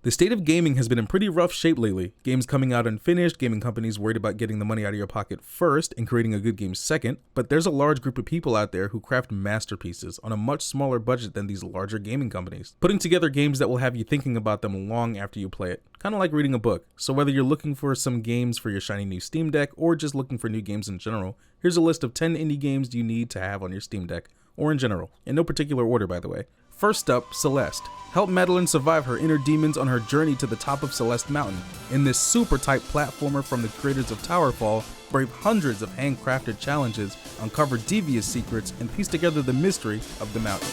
The state of gaming has been in pretty rough shape lately. Games coming out unfinished, gaming companies worried about getting the money out of your pocket first and creating a good game second, but there's a large group of people out there who craft masterpieces on a much smaller budget than these larger gaming companies, putting together games that will have you thinking about them long after you play it, kind of like reading a book. So whether you're looking for some games for your shiny new Steam Deck or just looking for new games in general, here's a list of 10 indie games you need to have on your Steam Deck, or in general, in no particular order by the way. First up, Celeste. Help Madeline survive her inner demons on her journey to the top of Celeste Mountain. In this super tight platformer from the creators of Towerfall, brave hundreds of handcrafted challenges, uncover devious secrets, and piece together the mystery of the mountain.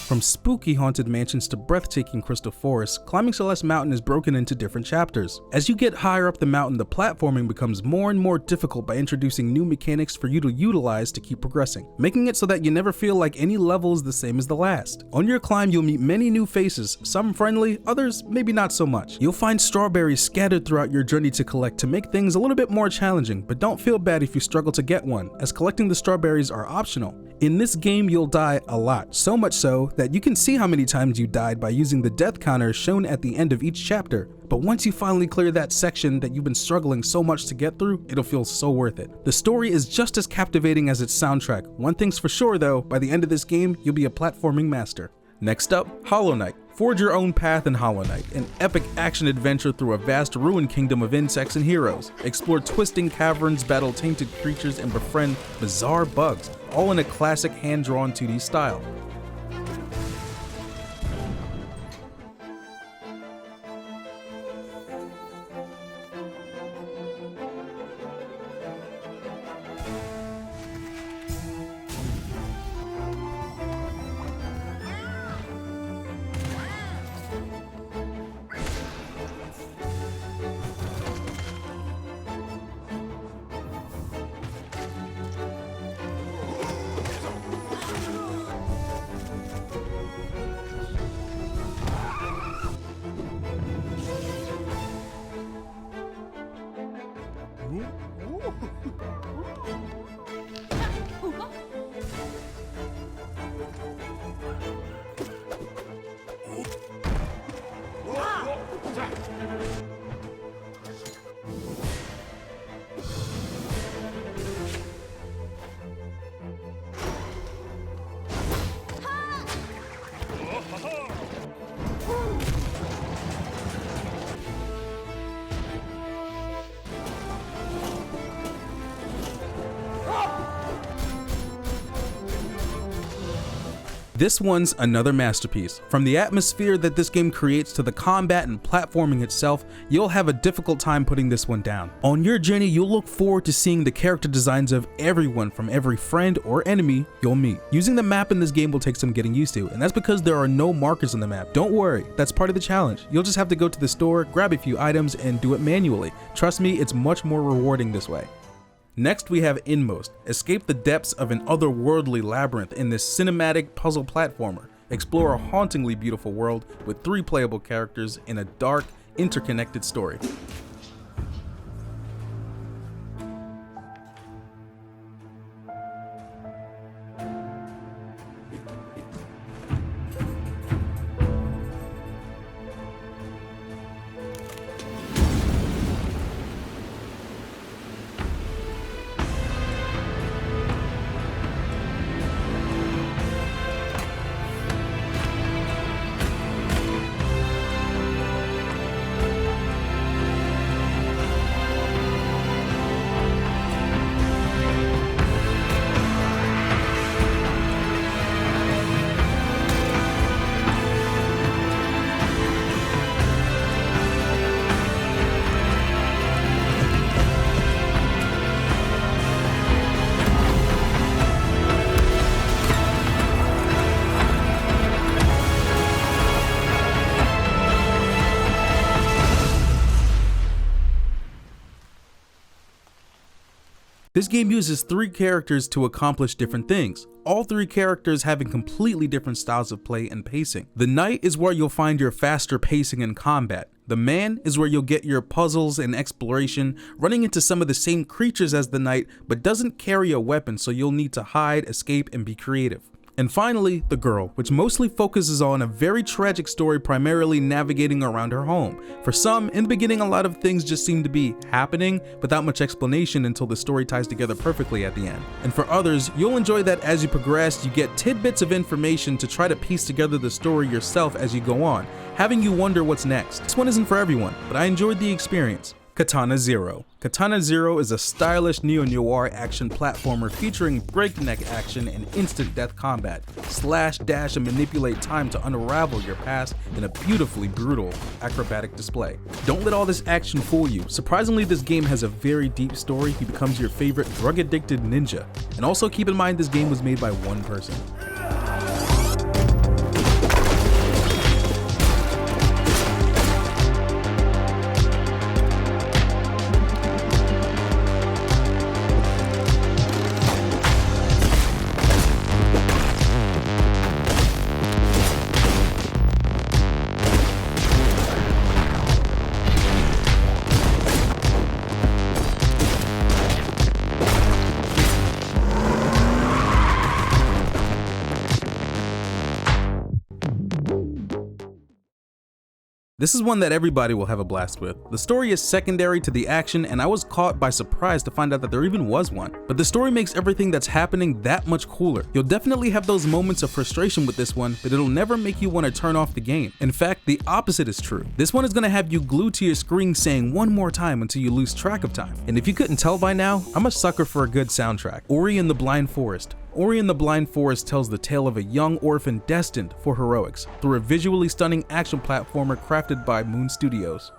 From spooky haunted mansions to breathtaking crystal forests, climbing Celeste Mountain is broken into different chapters. As you get higher up the mountain, the platforming becomes more and more difficult by introducing new mechanics for you to utilize to keep progressing, making it so that you never feel like any level is the same as the last. On your climb, you'll meet many new faces, some friendly, others maybe not so much. You'll find strawberries scattered throughout your journey to collect to make things a little bit more challenging, but don't feel bad if you struggle to get one, as collecting the strawberries are optional. In this game, you'll die a lot, so much so that you can see how many times you died by using the death counter shown at the end of each chapter. But once you finally clear that section that you've been struggling so much to get through, it'll feel so worth it. The story is just as captivating as its soundtrack. One thing's for sure though, by the end of this game, you'll be a platforming master. Next up, Hollow Knight. Forge your own path in Hollow Knight, an epic action adventure through a vast ruined kingdom of insects and heroes. Explore twisting caverns, battle tainted creatures, and befriend bizarre bugs, all in a classic hand-drawn 2D style. This one's another masterpiece. From the atmosphere that this game creates to the combat and platforming itself, you'll have a difficult time putting this one down. On your journey, you'll look forward to seeing the character designs of everyone from every friend or enemy you'll meet. Using the map in this game will take some getting used to, and that's because there are no markers on the map. Don't worry, that's part of the challenge. You'll just have to go to the store, grab a few items, and do it manually. Trust me, it's much more rewarding this way. Next, we have Inmost. Escape the depths of an otherworldly labyrinth in this cinematic puzzle platformer. Explore a hauntingly beautiful world with 3 playable characters in a dark, interconnected story. This game uses 3 characters to accomplish different things, all 3 characters having completely different styles of play and pacing. The knight is where you'll find your faster pacing in combat. The man is where you'll get your puzzles and exploration, running into some of the same creatures as the knight, but doesn't carry a weapon, so you'll need to hide, escape, and be creative. And finally, the girl, which mostly focuses on a very tragic story, primarily navigating around her home. For some, in the beginning a lot of things just seem to be happening without much explanation until the story ties together perfectly at the end. And for others, you'll enjoy that as you progress, you get tidbits of information to try to piece together the story yourself as you go on, having you wonder what's next. This one isn't for everyone, but I enjoyed the experience. Katana Zero. Katana Zero is a stylish neo-noir action platformer featuring breakneck action and instant death combat. Slash, dash, and manipulate time to unravel your past in a beautifully brutal acrobatic display. Don't let all this action fool you. Surprisingly, this game has a very deep story. He becomes your favorite drug-addicted ninja. And also keep in mind this game was made by one person. This is one that everybody will have a blast with. The story is secondary to the action, and I was caught by surprise to find out that there even was one. But the story makes everything that's happening that much cooler. You'll definitely have those moments of frustration with this one, but it'll never make you want to turn off the game. In fact, the opposite is true. This one is going to have you glued to your screen saying one more time until you lose track of time. And if you couldn't tell by now, I'm a sucker for a good soundtrack. Ori and the Blind Forest. Ori and the Blind Forest tells the tale of a young orphan destined for heroics through a visually stunning action platformer crafted by Moon Studios.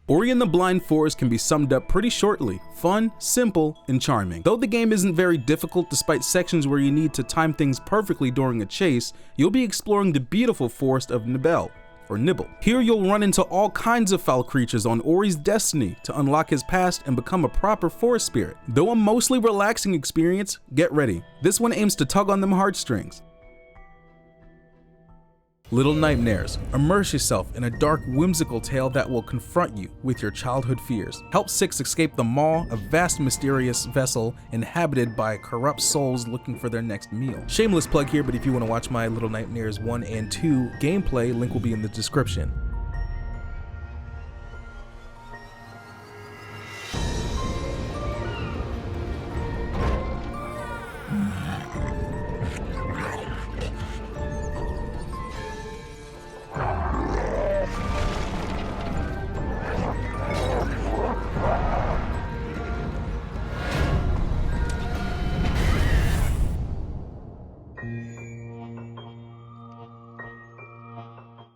Ori and the Blind Forest can be summed up pretty shortly: fun, simple, and charming. Though the game isn't very difficult, despite sections where you need to time things perfectly during a chase, you'll be exploring the beautiful forest of Nibel, or Nibble. Here you'll run into all kinds of foul creatures on Ori's destiny to unlock his past and become a proper forest spirit. Though a mostly relaxing experience, get ready. This one aims to tug on them heartstrings. Little Nightmares. Immerse yourself in a dark, whimsical tale that will confront you with your childhood fears. Help 6 escape the Maw, a vast mysterious vessel inhabited by corrupt souls looking for their next meal. Shameless plug here, but if you want to watch my Little Nightmares 1 and 2 gameplay, link will be in the description.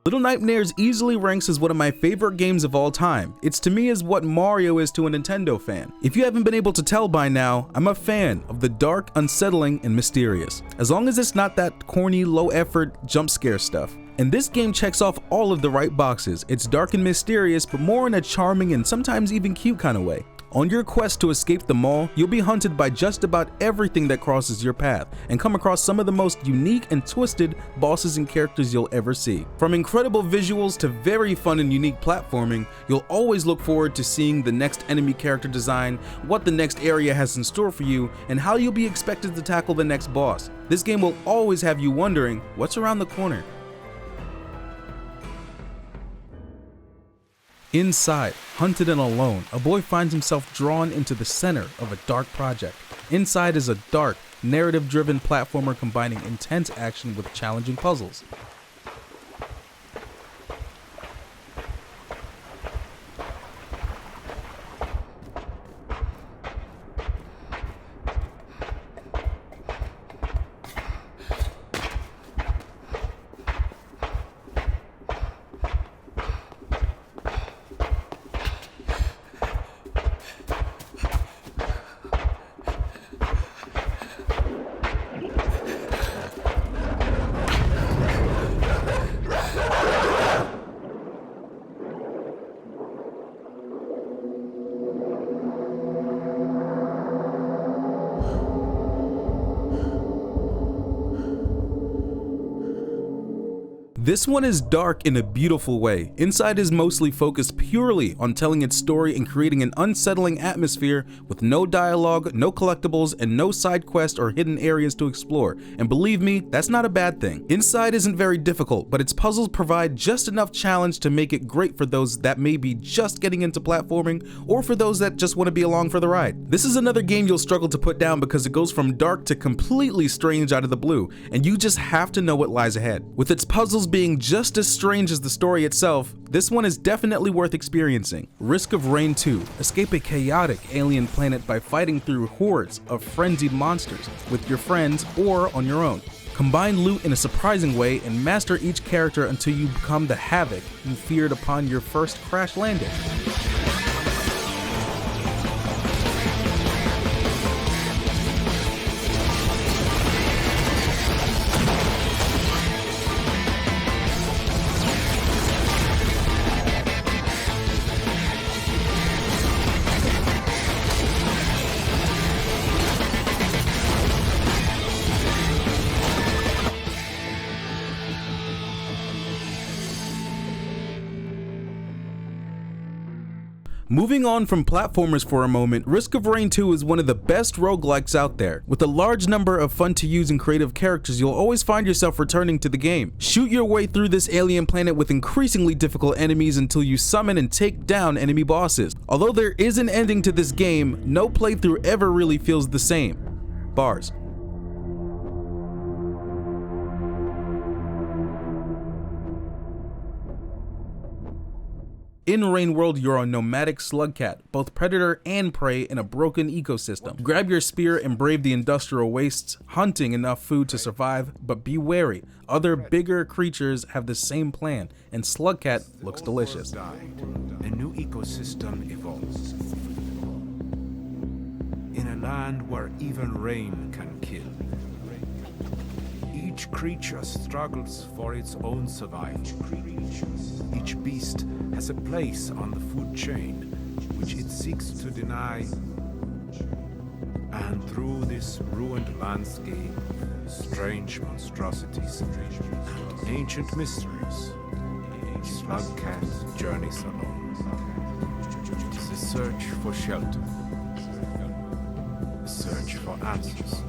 Little Nightmares easily ranks as one of my favorite games of all time. It's to me as what Mario is to a Nintendo fan. If you haven't been able to tell by now, I'm a fan of the dark, unsettling, and mysterious, as long as it's not that corny, low-effort, jump scare stuff. And this game checks off all of the right boxes. It's dark and mysterious, but more in a charming and sometimes even cute kind of way. On your quest to escape the Maw, you'll be hunted by just about everything that crosses your path, and come across some of the most unique and twisted bosses and characters you'll ever see. From incredible visuals to very fun and unique platforming, you'll always look forward to seeing the next enemy character design, what the next area has in store for you, and how you'll be expected to tackle the next boss. This game will always have you wondering, what's around the corner? Inside, hunted and alone, a boy finds himself drawn into the center of a dark project. Inside is a dark, narrative-driven platformer combining intense action with challenging puzzles. This one is dark in a beautiful way. Inside is mostly focused purely on telling its story and creating an unsettling atmosphere with no dialogue, no collectibles, and no side quests or hidden areas to explore. And believe me, that's not a bad thing. Inside isn't very difficult, but its puzzles provide just enough challenge to make it great for those that may be just getting into platforming or for those that just want to be along for the ride. This is another game you'll struggle to put down because it goes from dark to completely strange out of the blue, and you just have to know what lies ahead. With its puzzles being just as strange as the story itself, this one is definitely worth experiencing. Risk of Rain 2. Escape a chaotic alien planet by fighting through hordes of frenzied monsters with your friends or on your own. Combine loot in a surprising way and master each character until you become the havoc you feared upon your first crash landing. Moving on from platformers for a moment, Risk of Rain 2 is one of the best roguelikes out there. With a large number of fun to use and creative characters, you'll always find yourself returning to the game. Shoot your way through this alien planet with increasingly difficult enemies until you summon and take down enemy bosses. Although there is an ending to this game, no playthrough ever really feels the same. Bars. In Rain World, you're a nomadic slug cat, both predator and prey in a broken ecosystem. Grab your spear and brave the industrial wastes, hunting enough food to survive, but be wary. Other bigger creatures have the same plan, and slug cat looks delicious. A new ecosystem evolves. In a land where even rain can kill. Each creature struggles for its own survival. Each beast has a place on the food chain, which it seeks to deny. And through this ruined landscape, strange monstrosities and ancient mysteries, Slug Cat journeys alone. It is a search for shelter, a search for answers,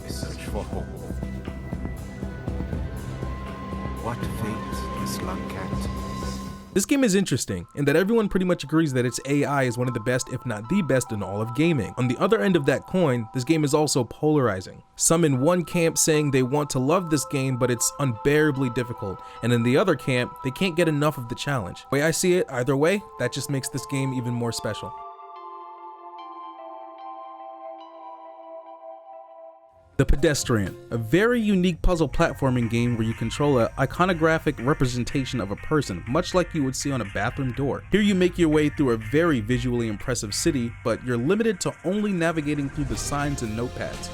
a search for hope. What fate is Slug Cat? This game is interesting in that everyone pretty much agrees that its AI is one of the best, if not the best, in all of gaming. On the other end of that coin, this game is also polarizing. Some in one camp saying they want to love this game, but it's unbearably difficult, and in the other camp, they can't get enough of the challenge. The way I see it, either way, that just makes this game even more special. The Pedestrian, a very unique puzzle platforming game where you control an iconographic representation of a person, much like you would see on a bathroom door. Here you make your way through a very visually impressive city, but you're limited to only navigating through the signs and notepads.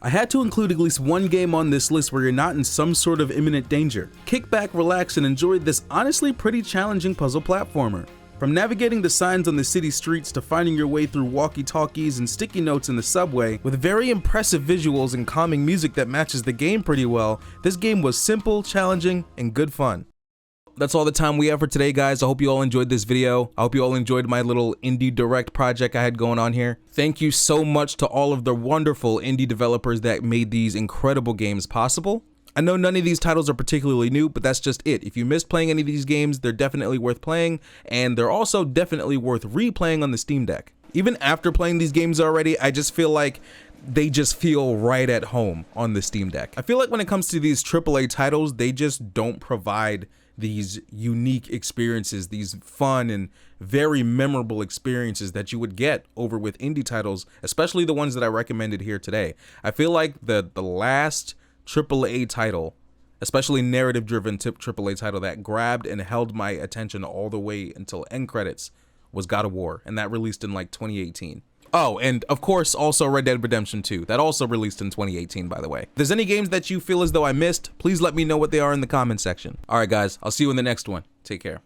I had to include at least one game on this list where you're not in some sort of imminent danger. Kick back, relax, and enjoy this honestly pretty challenging puzzle platformer. From navigating the signs on the city streets to finding your way through walkie-talkies and sticky notes in the subway, with very impressive visuals and calming music that matches the game pretty well, this game was simple, challenging, and good fun. That's all the time we have for today, guys. I hope you all enjoyed this video. I hope you all enjoyed my little indie direct project I had going on here. Thank you so much to all of the wonderful indie developers that made these incredible games possible. I know none of these titles are particularly new, but that's just it. If you missed playing any of these games, they're definitely worth playing, and they're also definitely worth replaying on the Steam Deck. Even after playing these games already, I just feel like they just feel right at home on the Steam Deck. I feel like when it comes to these AAA titles, they just don't provide these unique experiences, these fun and very memorable experiences that you would get over with indie titles, especially the ones that I recommended here today. I feel like the last AAA title, especially narrative-driven AAA title that grabbed and held my attention all the way until end credits was God of War, and that released in like 2018. Oh, and of course, also Red Dead Redemption 2. That also released in 2018, by the way. If there's any games that you feel as though I missed, please let me know what they are in the comment section. All right, guys, I'll see you in the next one. Take care.